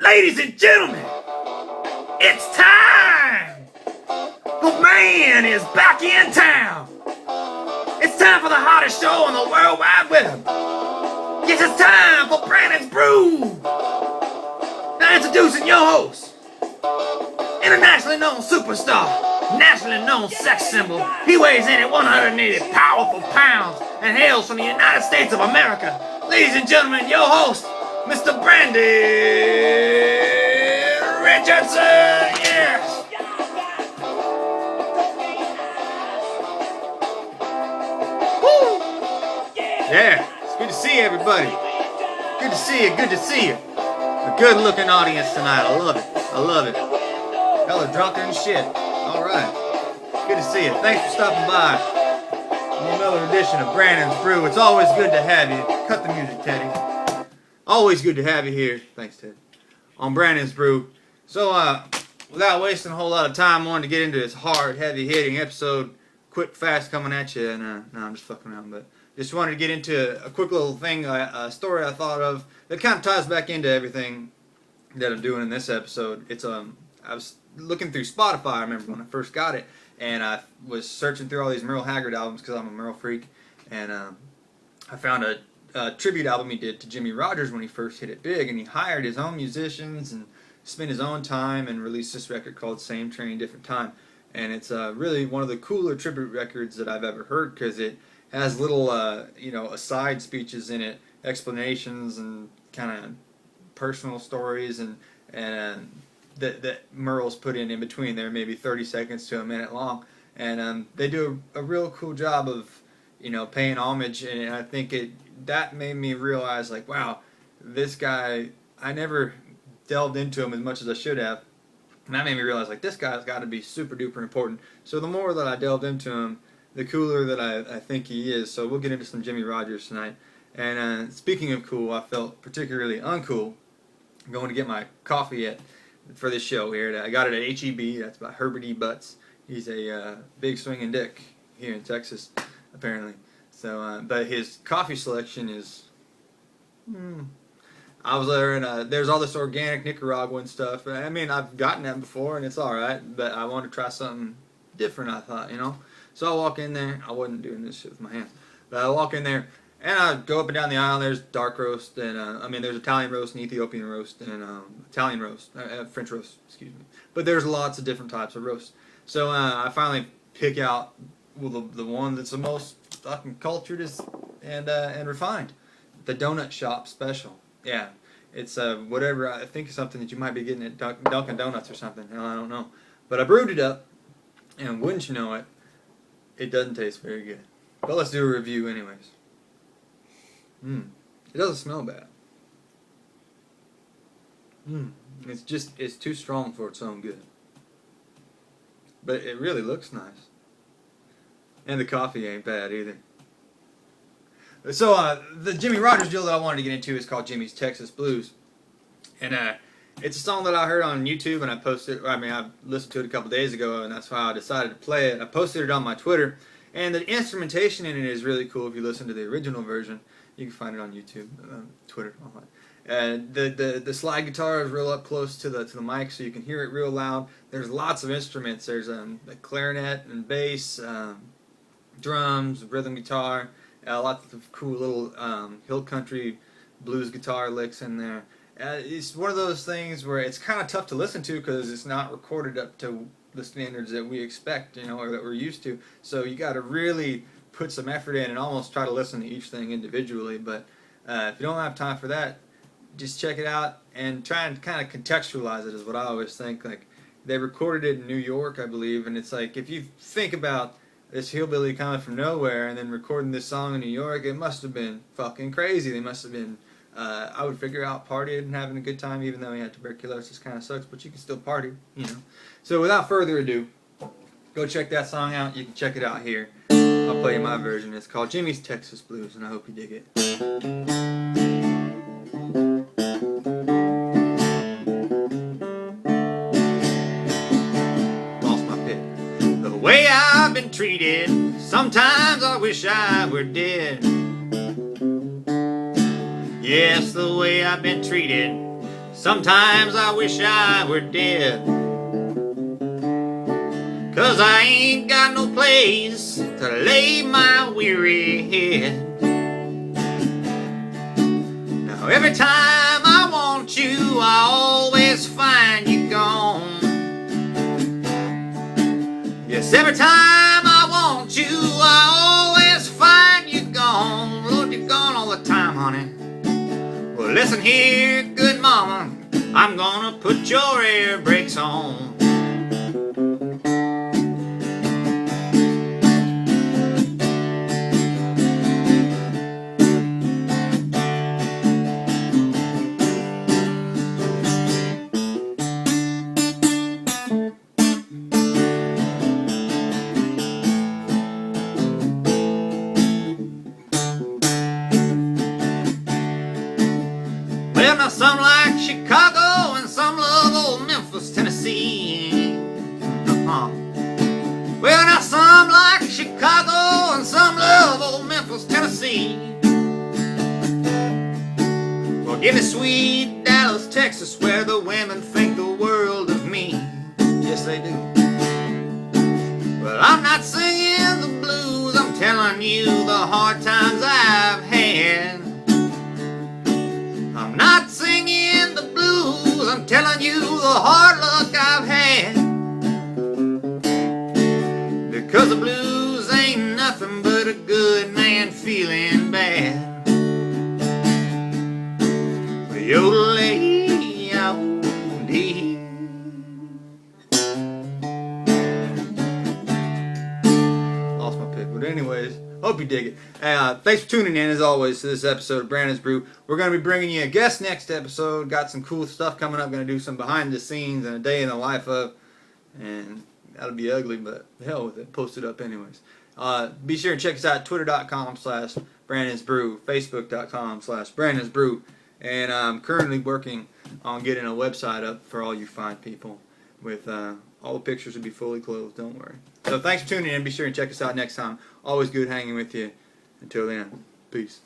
Ladies and gentlemen, it's time! The man is back in town! It's time for the hottest show on the World Wide Web! Yes, it's time for Brandon's Brew! Now introducing your host, internationally known superstar, nationally known sex symbol. He weighs in at 180 powerful pounds and hails from the United States of America. Ladies and gentlemen, your host, Mr. Brandon Richardson! Yes! Woo! Yeah, it's good to see everybody. Good to see you, good to see you. A good looking audience tonight. I love it. I love it. Y'all are drunk and shit. Alright. Good to see you. Thanks for stopping by on another edition of Brandon's Brew. It's always good to have you. Cut the music, Teddy. Always good to have you here. Thanks, Ted. On Brandon's Brew. So, without wasting a whole lot of time, I wanted to get into this hard, heavy-hitting episode. Quick, fast coming at you. And, no, I'm just fucking around. But just wanted to get into a quick little thing, a story I thought of that kind of ties back into everything that I'm doing in this episode. It's I was looking through Spotify, I remember when I first got it, and I was searching through all these Merle Haggard albums because I'm a Merle freak, and I found a tribute album he did to Jimmie Rodgers when he first hit it big, and he hired his own musicians and spent his own time and released this record called Same Train, Different Time, and it's really one of the cooler tribute records that I've ever heard because it has little, aside speeches in it, explanations and kind of personal stories and that Merle's put in between there, maybe 30 seconds to a minute long, and they do a real cool job of paying homage, and I think that made me realize, like, wow, this guy, I never delved into him as much as I should have, and that made me realize, like, this guy's got to be super duper important. So the more that I delved into him, the cooler that I think he is. So we'll get into some Jimmie Rodgers tonight. And speaking of cool, I felt particularly uncool going to get my coffee for this show here. I got it at H-E-B. That's by Herbert E. Butts. He's a big swinging dick here in Texas, apparently. So, but his coffee selection is. I was there, and there's all this organic Nicaraguan stuff. I mean, I've gotten that before, and it's all right. But I wanted to try something different. I thought, So I walk in there. I wasn't doing this shit with my hands, but I walk in there. And I go up and down the aisle, there's dark roast, and there's Italian roast and Ethiopian roast, and Italian roast, French roast, excuse me. But there's lots of different types of roast. So I finally pick out the one that's the most fucking cultured and refined. The Donut Shop Special. Yeah, it's whatever, I think something that you might be getting at Dunkin' Donuts or something. Hell, I don't know. But I brewed it up, and wouldn't you know it, it doesn't taste very good. But let's do a review anyways. It doesn't smell bad. It's too strong for its own good. But it really looks nice. And the coffee ain't bad either. So, the Jimmie Rodgers deal that I wanted to get into is called Jimmies Texas Blues. And, it's a song that I heard on YouTube, and I listened to it a couple days ago, and that's why I decided to play it. I posted it on my Twitter, and the instrumentation in it is really cool if you listen to the original version. You can find it on YouTube, Twitter, all that. The slide guitar is real up close to the mic, so you can hear it real loud. There's lots of instruments. There's a clarinet and bass, drums, rhythm guitar, lots of cool little hill country blues guitar licks in there. It's one of those things where it's kind of tough to listen to because it's not recorded up to the standards that we expect, or that we're used to. So you got to really put some effort in and almost try to listen to each thing individually. But if you don't have time for that, just check it out and try and kind of contextualize it is what I always think. Like, they recorded it in New York, I believe, and it's like, if you think about this hillbilly coming from nowhere and then recording this song in New York, it must have been fucking crazy. They must have been, I would figure out, partying and having a good time, even though he had tuberculosis. Kind of sucks, but you can still party, So without further ado, go check that song out. You can check it out here. I'll play you my version. It's called Jimmies Texas Blues, and I hope you dig it. Lost my pick. The way I've been treated, sometimes I wish I were dead. Yes, the way I've been treated, Sometimes I wish I were dead, 'cause I ain't got no place to lay my weary head. Now every time I want you, I always find you gone. Yes, every time I want you, I always find you gone. Lord, you're gone all the time, honey. Well, listen here, good mama, I'm gonna put your air brakes on. Well, now some like Chicago and some love old Memphis, Tennessee. Well, now some like Chicago and some love old Memphis, Tennessee. Well, give me sweet Dallas, Texas, where the women think the world of me. Yes, they do. Well, I'm not singing the blues, I'm telling you the hard times I've had. I'm not singing the blues, I'm telling you the hard luck I've had. Because the blues ain't nothing but a good man feeling bad. Yodel-ay-yodel-dee. Lost my pick, but anyways, hope you dig it. Thanks for tuning in, as always, to this episode of Brandon's Brew. We're going to be bringing you a guest next episode. Got some cool stuff coming up. Going to do some behind the scenes and a day in the life of, and that'll be ugly, but the hell with it. Post it up anyways. Be sure and check us out at twitter.com/Brandon'sBrew, facebook.com/Brandon'sBrew, and I'm currently working on getting a website up for all you fine people with all the pictures will be fully clothed, don't worry. So thanks for tuning in. Be sure and check us out next time. Always good hanging with you. Until then, peace.